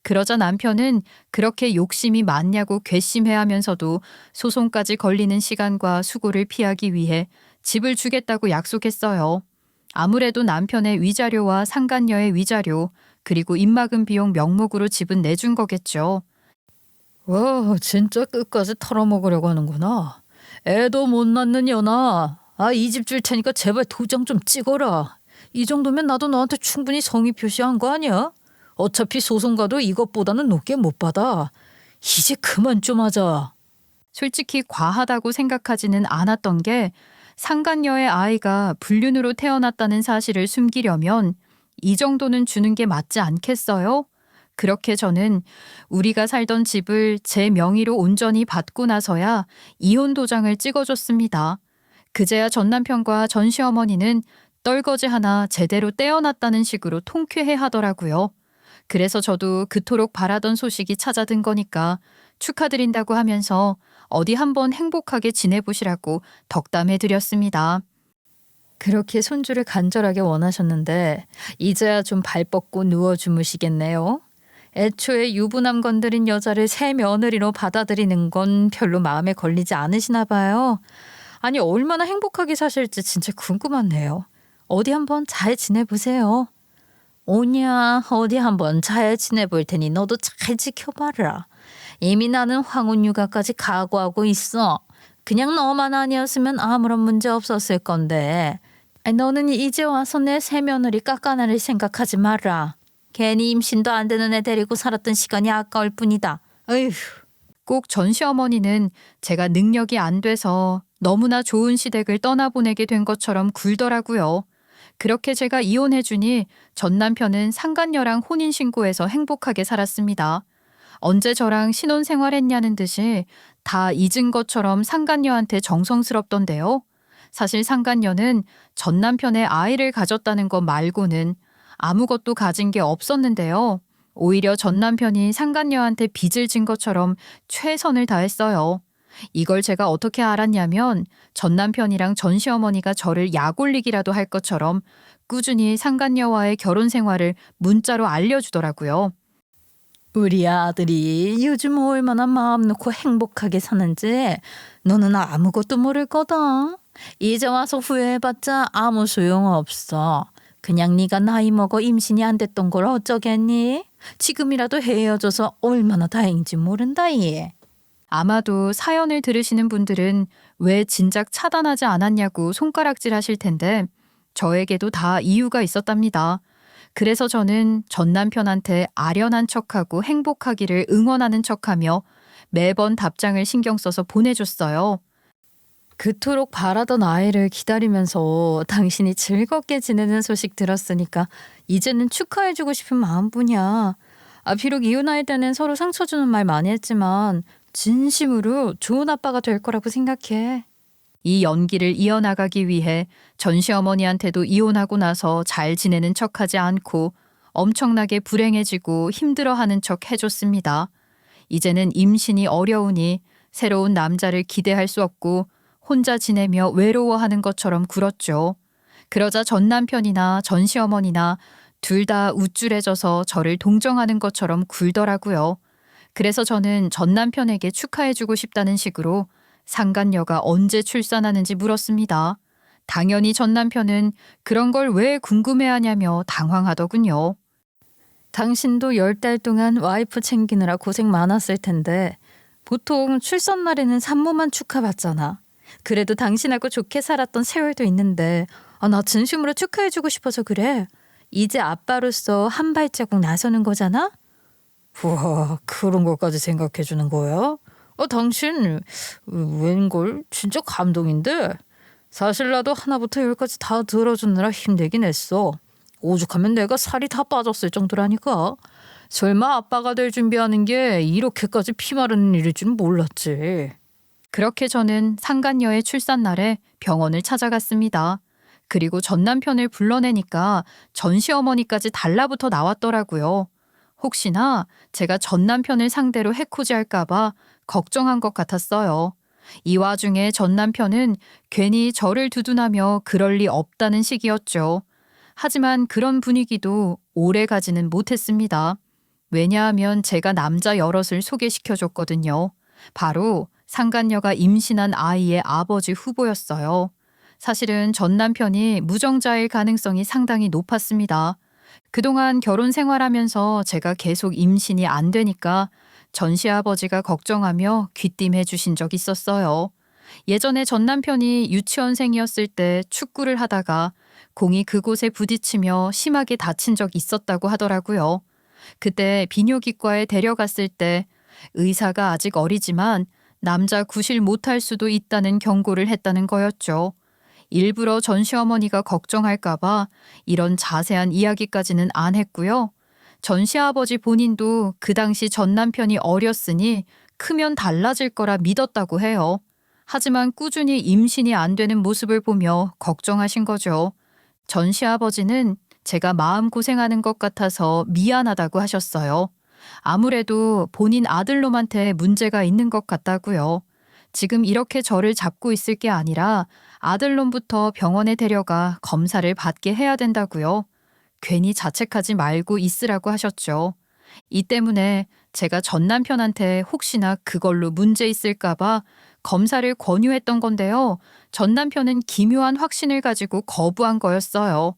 그러자 남편은 그렇게 욕심이 많냐고 괘씸해하면서도 소송까지 걸리는 시간과 수고를 피하기 위해 집을 주겠다고 약속했어요. 아무래도 남편의 위자료와 상간녀의 위자료 그리고 입막음 비용 명목으로 집은 내준 거겠죠. 와, 진짜 끝까지 털어먹으려고 하는구나. 애도 못 낳는 년아. 이 집 줄 테니까 제발 도장 좀 찍어라. 이 정도면 나도 너한테 충분히 성의 표시한 거 아니야? 어차피 소송 가도 이것보다는 높게 못 받아. 이제 그만 좀 하자. 솔직히 과하다고 생각하지는 않았던 게 상간녀의 아이가 불륜으로 태어났다는 사실을 숨기려면 이 정도는 주는 게 맞지 않겠어요? 그렇게 저는 우리가 살던 집을 제 명의로 온전히 받고 나서야 이혼 도장을 찍어줬습니다. 그제야 전 남편과 전 시어머니는 떨거지 하나 제대로 떼어놨다는 식으로 통쾌해 하더라고요. 그래서 저도 그토록 바라던 소식이 찾아든 거니까 축하드린다고 하면서 어디 한번 행복하게 지내보시라고 덕담해 드렸습니다. 그렇게 손주를 간절하게 원하셨는데 이제야 좀 발 뻗고 누워 주무시겠네요. 애초에 유부남 건드린 여자를 새 며느리로 받아들이는 건 별로 마음에 걸리지 않으시나 봐요. 아니 얼마나 행복하게 사실지 진짜 궁금하네요. 어디 한번 잘 지내보세요. 오냐, 어디 한번 잘 지내볼 테니 너도 잘 지켜봐라. 이미 나는 황혼 육아까지 각오하고 있어. 그냥 너만 아니었으면 아무런 문제 없었을 건데. 아니, 너는 이제 와서 내 새 며느리 깎아내릴 생각하지 마라. 괜히 임신도 안 되는 애 데리고 살았던 시간이 아까울 뿐이다. 어휴. 꼭 전시어머니는 제가 능력이 안 돼서 너무나 좋은 시댁을 떠나보내게 된 것처럼 굴더라고요. 그렇게 제가 이혼해주니 전 남편은 상간녀랑 혼인신고해서 행복하게 살았습니다. 언제 저랑 신혼생활했냐는 듯이 다 잊은 것처럼 상간녀한테 정성스럽던데요. 사실 상간녀는 전 남편의 아이를 가졌다는 것 말고는 아무것도 가진 게 없었는데요. 오히려 전 남편이 상간녀한테 빚을 진 것처럼 최선을 다했어요. 이걸 제가 어떻게 알았냐면 전 남편이랑 전 시어머니가 저를 약올리기라도 할 것처럼 꾸준히 상간녀와의 결혼 생활을 문자로 알려주더라고요. 우리 아들이 요즘 얼마나 마음 놓고 행복하게 사는지 너는 아무것도 모를 거다. 이제 와서 후회해봤자 아무 소용없어. 그냥 네가 나이 먹어 임신이 안 됐던 걸 어쩌겠니? 지금이라도 헤어져서 얼마나 다행인지 모른다 얘. 아마도 사연을 들으시는 분들은 왜 진작 차단하지 않았냐고 손가락질 하실 텐데 저에게도 다 이유가 있었답니다. 그래서 저는 전 남편한테 아련한 척하고 행복하기를 응원하는 척하며 매번 답장을 신경 써서 보내줬어요. 그토록 바라던 아이를 기다리면서 당신이 즐겁게 지내는 소식 들었으니까 이제는 축하해주고 싶은 마음뿐이야. 비록 이혼할 때는 서로 상처 주는 말 많이 했지만 진심으로 좋은 아빠가 될 거라고 생각해. 이 연기를 이어나가기 위해 전 시어머니한테도 이혼하고 나서 잘 지내는 척하지 않고 엄청나게 불행해지고 힘들어하는 척 해줬습니다. 이제는 임신이 어려우니 새로운 남자를 기대할 수 없고 혼자 지내며 외로워하는 것처럼 굴었죠. 그러자 전 남편이나 전 시어머니나 둘 다 우쭐해져서 저를 동정하는 것처럼 굴더라고요. 그래서 저는 전 남편에게 축하해주고 싶다는 식으로 상간녀가 언제 출산하는지 물었습니다. 당연히 전 남편은 그런 걸 왜 궁금해하냐며 당황하더군요. 당신도 10달 동안 와이프 챙기느라 고생 많았을 텐데 보통 출산 날에는 산모만 축하받잖아. 그래도 당신하고 좋게 살았던 세월도 있는데 나 진심으로 축하해주고 싶어서 그래. 이제 아빠로서 한 발자국 나서는 거잖아. 우와, 그런 것까지 생각해주는 거야? 당신 웬걸 진짜 감동인데. 사실 나도 하나부터 열까지 다 들어주느라 힘들긴 했어. 오죽하면 내가 살이 다 빠졌을 정도라니까. 설마 아빠가 될 준비하는 게 이렇게까지 피마르는 일일 줄 몰랐지. 그렇게 저는 상간녀의 출산날에 병원을 찾아갔습니다. 그리고 전 남편을 불러내니까 전 시어머니까지 달라붙어 나왔더라고요. 혹시나 제가 전 남편을 상대로 해코지할까 봐 걱정한 것 같았어요. 이 와중에 전 남편은 괜히 저를 두둔하며 그럴 리 없다는 식이었죠. 하지만 그런 분위기도 오래 가지는 못했습니다. 왜냐하면 제가 남자 여럿을 소개시켜줬거든요. 바로 상간녀가 임신한 아이의 아버지 후보였어요. 사실은 전 남편이 무정자일 가능성이 상당히 높았습니다. 그동안 결혼 생활하면서 제가 계속 임신이 안 되니까 전 시아버지가 걱정하며 귀띔해 주신 적 있었어요. 예전에 전 남편이 유치원생이었을 때 축구를 하다가 공이 그곳에 부딪히며 심하게 다친 적 있었다고 하더라고요. 그때 비뇨기과에 데려갔을 때 의사가 아직 어리지만 남자 구실 못할 수도 있다는 경고를 했다는 거였죠. 일부러 전 시어머니가 걱정할까 봐 이런 자세한 이야기까지는 안 했고요. 전 시아버지 본인도 그 당시 전 남편이 어렸으니 크면 달라질 거라 믿었다고 해요. 하지만 꾸준히 임신이 안 되는 모습을 보며 걱정하신 거죠. 전 시아버지는 제가 마음고생하는 것 같아서 미안하다고 하셨어요. 아무래도 본인 아들놈한테 문제가 있는 것 같다고요. 지금 이렇게 저를 잡고 있을 게 아니라 아들놈부터 병원에 데려가 검사를 받게 해야 된다고요. 괜히 자책하지 말고 있으라고 하셨죠. 이 때문에 제가 전 남편한테 혹시나 그걸로 문제 있을까봐 검사를 권유했던 건데요. 전 남편은 기묘한 확신을 가지고 거부한 거였어요.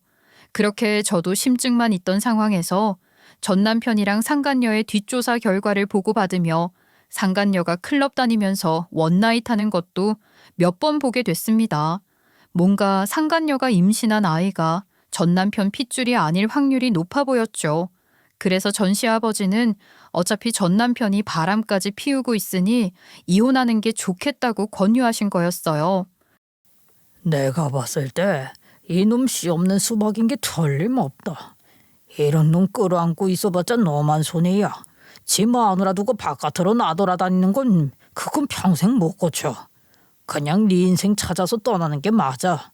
그렇게 저도 심증만 있던 상황에서 전 남편이랑 상간녀의 뒷조사 결과를 보고받으며 상간녀가 클럽 다니면서 원나잇 하는 것도 몇 번 보게 됐습니다. 뭔가 상간녀가 임신한 아이가 전 남편 핏줄이 아닐 확률이 높아 보였죠. 그래서 전 시아버지는 어차피 전 남편이 바람까지 피우고 있으니 이혼하는 게 좋겠다고 권유하신 거였어요. 내가 봤을 때 이놈 씨 없는 수박인 게 틀림없다. 이런 놈 끌어안고 있어봤자 너만 손해야. 지 마누라 두고 바깥으로 나돌아다니는 건 그건 평생 못 고쳐. 그냥 네 인생 찾아서 떠나는 게 맞아.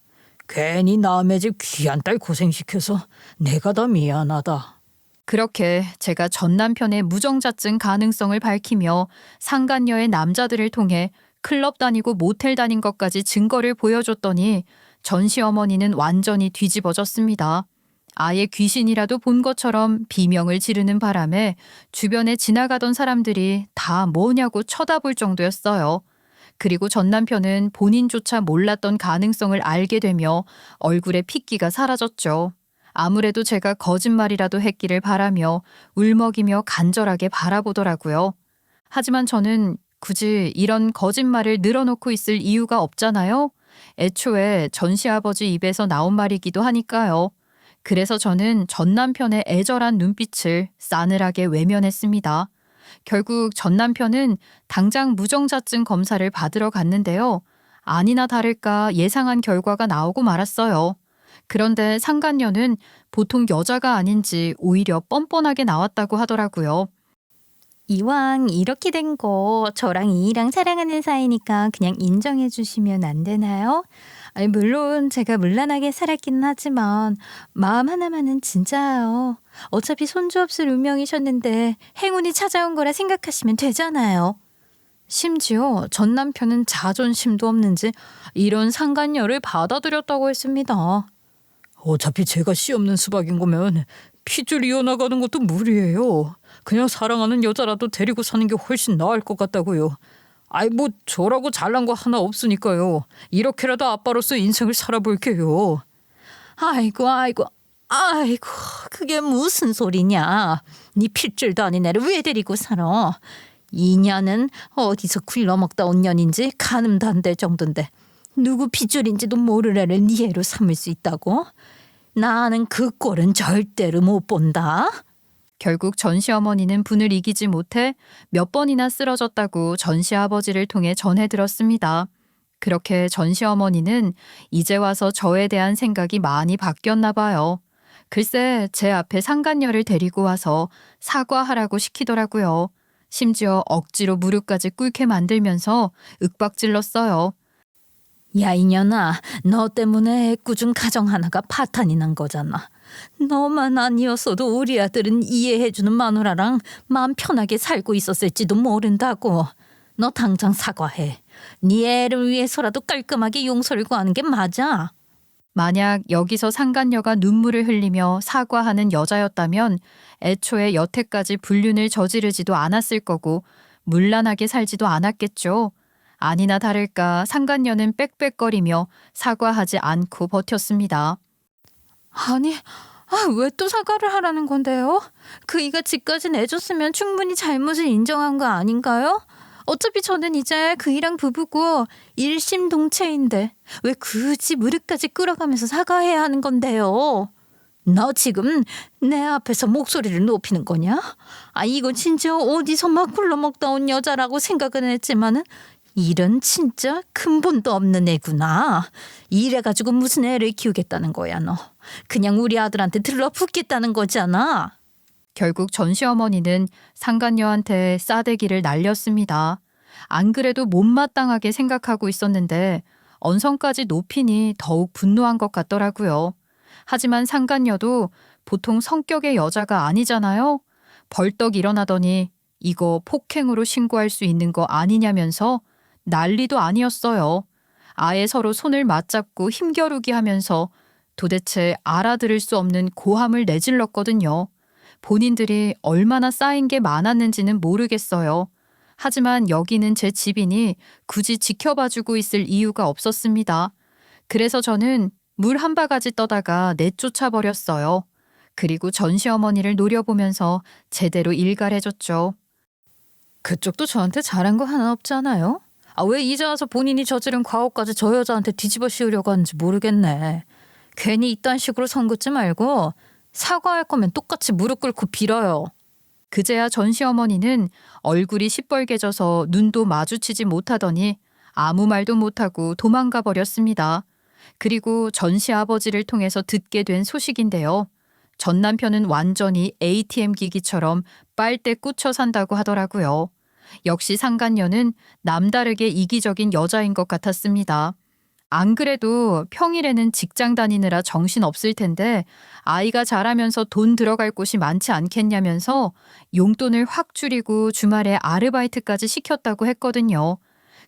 괜히 남의 집 귀한 딸 고생시켜서 내가 더 미안하다. 그렇게 제가 전 남편의 무정자증 가능성을 밝히며 상간녀의 남자들을 통해 클럽 다니고 모텔 다닌 것까지 증거를 보여줬더니 전 시어머니는 완전히 뒤집어졌습니다. 아예 귀신이라도 본 것처럼 비명을 지르는 바람에 주변에 지나가던 사람들이 다 뭐냐고 쳐다볼 정도였어요. 그리고 전 남편은 본인조차 몰랐던 가능성을 알게 되며 얼굴에 핏기가 사라졌죠. 아무래도 제가 거짓말이라도 했기를 바라며 울먹이며 간절하게 바라보더라고요. 하지만 저는 굳이 이런 거짓말을 늘어놓고 있을 이유가 없잖아요. 애초에 전 시아버지 입에서 나온 말이기도 하니까요. 그래서 저는 전 남편의 애절한 눈빛을 싸늘하게 외면했습니다. 결국 전 남편은 당장 무정자증 검사를 받으러 갔는데요. 아니나 다를까 예상한 결과가 나오고 말았어요. 그런데 상간녀는 보통 여자가 아닌지 오히려 뻔뻔하게 나왔다고 하더라고요. 이왕 이렇게 된 거 저랑 이랑 사랑하는 사이니까 그냥 인정해 주시면 안 되나요? 아니, 물론 제가 문란하게 살았기는 하지만 마음 하나만은 진짜예요. 어차피 손주 없을 운명이셨는데 행운이 찾아온 거라 생각하시면 되잖아요. 심지어 전 남편은 자존심도 없는지 이런 상간녀를 받아들였다고 했습니다. 어차피 제가 씨 없는 수박인 거면 핏줄 이어나가는 것도 무리예요. 그냥 사랑하는 여자라도 데리고 사는 게 훨씬 나을 것 같다고요. 아이 뭐 저라고 잘난 거 하나 없으니까요. 이렇게라도 아빠로서 인생을 살아볼게요. 아이고 그게 무슨 소리냐. 네 핏줄도 아닌 애를 왜 데리고 살아. 이 년은 어디서 굴러먹다 온 년인지 가늠도 안 될 정도인데 누구 핏줄인지도 모를 애를 네 애로 삼을 수 있다고? 나는 그 꼴은 절대로 못 본다. 결국 전 시어머니는 분을 이기지 못해 몇 번이나 쓰러졌다고 전 시아버지를 통해 전해 들었습니다. 그렇게 전 시어머니는 이제 와서 저에 대한 생각이 많이 바뀌었나 봐요. 글쎄 제 앞에 상간녀를 데리고 와서 사과하라고 시키더라고요. 심지어 억지로 무릎까지 꿇게 만들면서 윽박질렀어요. 야 이년아, 너 때문에 애꿎은 가정 하나가 파탄이 난 거잖아. 너만 아니었어도 우리 아들은 이해해주는 마누라랑 마음 편하게 살고 있었을지도 모른다고. 너 당장 사과해. 네 애를 위해서라도 깔끔하게 용서를 구하는 게 맞아. 만약 여기서 상간녀가 눈물을 흘리며 사과하는 여자였다면 애초에 여태까지 불륜을 저지르지도 않았을 거고 문란하게 살지도 않았겠죠. 아니나 다를까 상간녀는 빽빽거리며 사과하지 않고 버텼습니다. 아니, 왜 또 사과를 하라는 건데요? 그이가 지까지 내줬으면 충분히 잘못을 인정한 거 아닌가요? 어차피 저는 이제 그이랑 부부고 일심동체인데 왜 굳이 무릎까지 끌어가면서 사과해야 하는 건데요? 너 지금 내 앞에서 목소리를 높이는 거냐? 이건 진짜 어디서 막 굴러먹다 온 여자라고 생각은 했지만은 이런 진짜 근본도 없는 애구나. 이래가지고 무슨 애를 키우겠다는 거야 너. 그냥 우리 아들한테 들러붙겠다는 거잖아. 결국 전 시어머니는 상간녀한테 싸대기를 날렸습니다. 안 그래도 못마땅하게 생각하고 있었는데 언성까지 높이니 더욱 분노한 것 같더라고요. 하지만 상간녀도 보통 성격의 여자가 아니잖아요. 벌떡 일어나더니 이거 폭행으로 신고할 수 있는 거 아니냐면서 난리도 아니었어요. 아예 서로 손을 맞잡고 힘겨루기 하면서 도대체 알아들을 수 없는 고함을 내질렀거든요. 본인들이 얼마나 쌓인 게 많았는지는 모르겠어요. 하지만 여기는 제 집이니 굳이 지켜봐주고 있을 이유가 없었습니다. 그래서 저는 물 한 바가지 떠다가 내쫓아 버렸어요. 그리고 전시어머니를 노려보면서 제대로 일갈해줬죠. 그쪽도 저한테 잘한 거 하나 없잖아요. 왜 이제 와서 본인이 저지른 과오까지 저 여자한테 뒤집어 씌우려고 하는지 모르겠네. 괜히 이딴 식으로 선 긋지 말고 사과할 거면 똑같이 무릎 꿇고 빌어요. 그제야 전시어머니는 얼굴이 시뻘개져서 눈도 마주치지 못하더니 아무 말도 못하고 도망가 버렸습니다. 그리고 전시아버지를 통해서 듣게 된 소식인데요. 전 남편은 완전히 ATM 기기처럼 빨대 꽂혀 산다고 하더라고요. 역시 상간녀는 남다르게 이기적인 여자인 것 같았습니다. 안 그래도 평일에는 직장 다니느라 정신 없을 텐데 아이가 자라면서 돈 들어갈 곳이 많지 않겠냐면서 용돈을 확 줄이고 주말에 아르바이트까지 시켰다고 했거든요.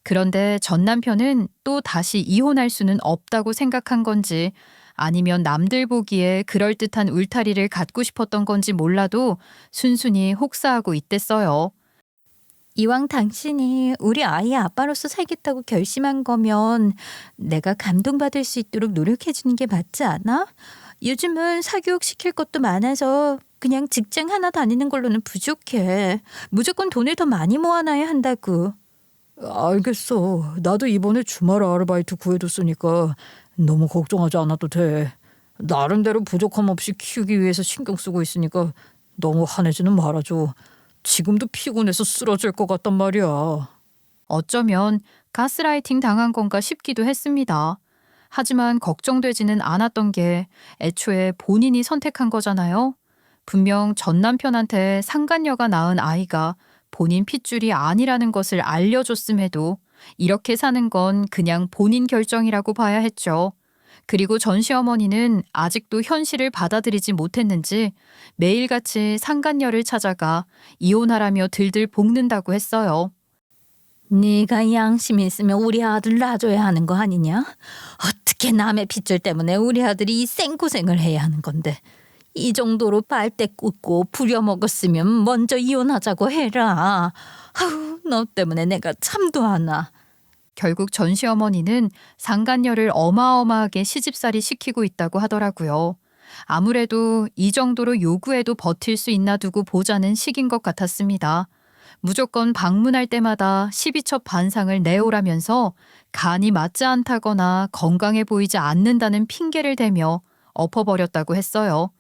그런데 전 남편은 또 다시 이혼할 수는 없다고 생각한 건지 아니면 남들 보기에 그럴듯한 울타리를 갖고 싶었던 건지 몰라도 순순히 혹사하고 있댔어요. 이왕 당신이 우리 아이의 아빠로서 살겠다고 결심한 거면 내가 감동받을 수 있도록 노력해주는 게 맞지 않아? 요즘은 사교육 시킬 것도 많아서 그냥 직장 하나 다니는 걸로는 부족해. 무조건 돈을 더 많이 모아놔야 한다고. 알겠어. 나도 이번에 주말 아르바이트 구해뒀으니까 너무 걱정하지 않아도 돼. 나름대로 부족함 없이 키우기 위해서 신경 쓰고 있으니까 너무 화내지는 말아줘. 지금도 피곤해서 쓰러질 것 같단 말이야. 어쩌면 가스라이팅 당한 건가 싶기도 했습니다. 하지만 걱정되지는 않았던 게 애초에 본인이 선택한 거잖아요. 분명 전 남편한테 상간녀가 낳은 아이가 본인 핏줄이 아니라는 것을 알려줬음에도 이렇게 사는 건 그냥 본인 결정이라고 봐야 했죠. 그리고 전 시어머니는 아직도 현실을 받아들이지 못했는지 매일같이 상간녀를 찾아가 이혼하라며 들들 볶는다고 했어요. 네가 양심 있으면 우리 아들 놔줘야 하는 거 아니냐? 어떻게 남의 핏줄 때문에 우리 아들이 이 생고생을 해야 하는 건데. 이 정도로 빨대 꽂고 부려먹었으면 먼저 이혼하자고 해라. 아우, 너 때문에 내가 참도 않아. 결국 전 시어머니는 상간녀를 어마어마하게 시집살이 시키고 있다고 하더라고요. 아무래도 이 정도로 요구해도 버틸 수 있나 두고 보자는 식인 것 같았습니다. 무조건 방문할 때마다 12첩 반상을 내오라면서 간이 맞지 않다거나 건강해 보이지 않는다는 핑계를 대며 엎어버렸다고 했어요.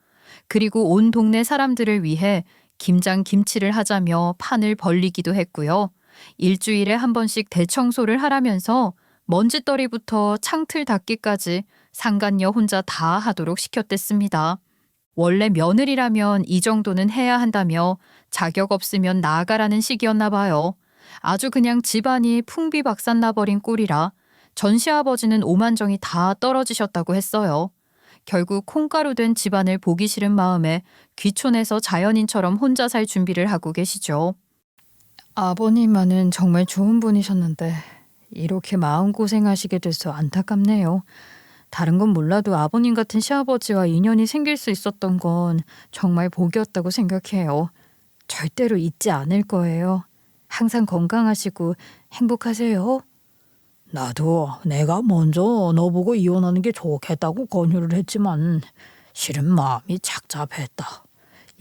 그리고 온 동네 사람들을 위해 김장 김치를 하자며 판을 벌리기도 했고요. 일주일에 한 번씩 대청소를 하라면서 먼지떨이부터 창틀 닦기까지 상간녀 혼자 다 하도록 시켰댔습니다. 원래 며느리라면 이 정도는 해야 한다며 자격 없으면 나가라는 식이었나 봐요. 아주 그냥 집안이 풍비박산나버린 꼴이라 전 시아버지는 오만정이 다 떨어지셨다고 했어요. 결국 콩가루 된 집안을 보기 싫은 마음에 귀촌해서 자연인처럼 혼자 살 준비를 하고 계시죠. 아버님만은 정말 좋은 분이셨는데 이렇게 마음고생하시게 돼서 안타깝네요. 다른 건 몰라도 아버님 같은 시아버지와 인연이 생길 수 있었던 건 정말 복이었다고 생각해요. 절대로 잊지 않을 거예요. 항상 건강하시고 행복하세요. 나도 내가 먼저 너보고 이혼하는 게 좋겠다고 권유를 했지만 실은 마음이 착잡했다.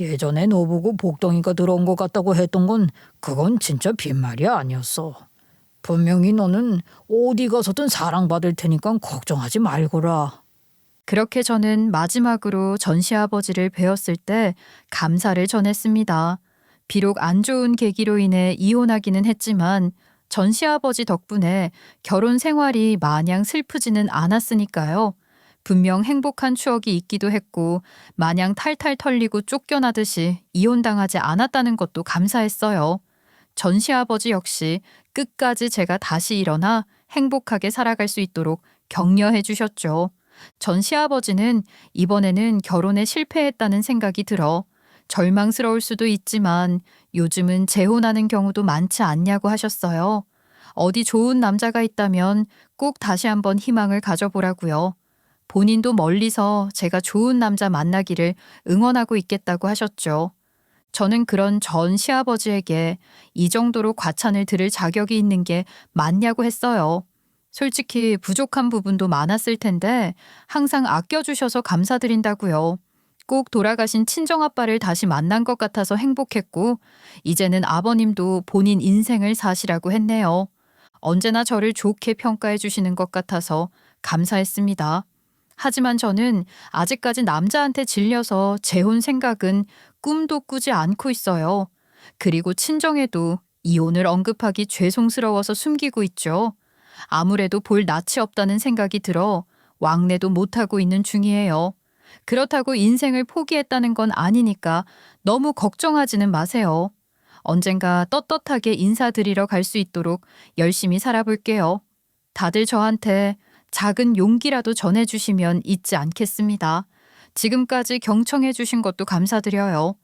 예전에 너보고 복덩이가 들어온 것 같다고 했던 건 그건 진짜 빈말이 아니었어. 분명히 너는 어디 가서든 사랑받을 테니까 걱정하지 말거라. 그렇게 저는 마지막으로 전 시아버지를 뵈었을 때 감사를 전했습니다. 비록 안 좋은 계기로 인해 이혼하기는 했지만 전 시아버지 덕분에 결혼 생활이 마냥 슬프지는 않았으니까요. 분명 행복한 추억이 있기도 했고 마냥 탈탈 털리고 쫓겨나듯이 이혼당하지 않았다는 것도 감사했어요. 전 시아버지 역시 끝까지 제가 다시 일어나 행복하게 살아갈 수 있도록 격려해 주셨죠. 전 시아버지는 이번에는 결혼에 실패했다는 생각이 들어 절망스러울 수도 있지만 요즘은 재혼하는 경우도 많지 않냐고 하셨어요. 어디 좋은 남자가 있다면 꼭 다시 한번 희망을 가져보라고요. 본인도 멀리서 제가 좋은 남자 만나기를 응원하고 있겠다고 하셨죠. 저는 그런 전 시아버지에게 이 정도로 과찬을 들을 자격이 있는 게 맞냐고 했어요. 솔직히 부족한 부분도 많았을 텐데 항상 아껴주셔서 감사드린다고요. 꼭 돌아가신 친정아빠를 다시 만난 것 같아서 행복했고 이제는 아버님도 본인 인생을 사시라고 했네요. 언제나 저를 좋게 평가해 주시는 것 같아서 감사했습니다. 하지만 저는 아직까지 남자한테 질려서 재혼 생각은 꿈도 꾸지 않고 있어요. 그리고 친정에도 이혼을 언급하기 죄송스러워서 숨기고 있죠. 아무래도 볼 낯이 없다는 생각이 들어 왕래도 못하고 있는 중이에요. 그렇다고 인생을 포기했다는 건 아니니까 너무 걱정하지는 마세요. 언젠가 떳떳하게 인사드리러 갈 수 있도록 열심히 살아볼게요. 다들 저한테 작은 용기라도 전해주시면 잊지 않겠습니다. 지금까지 경청해주신 것도 감사드려요.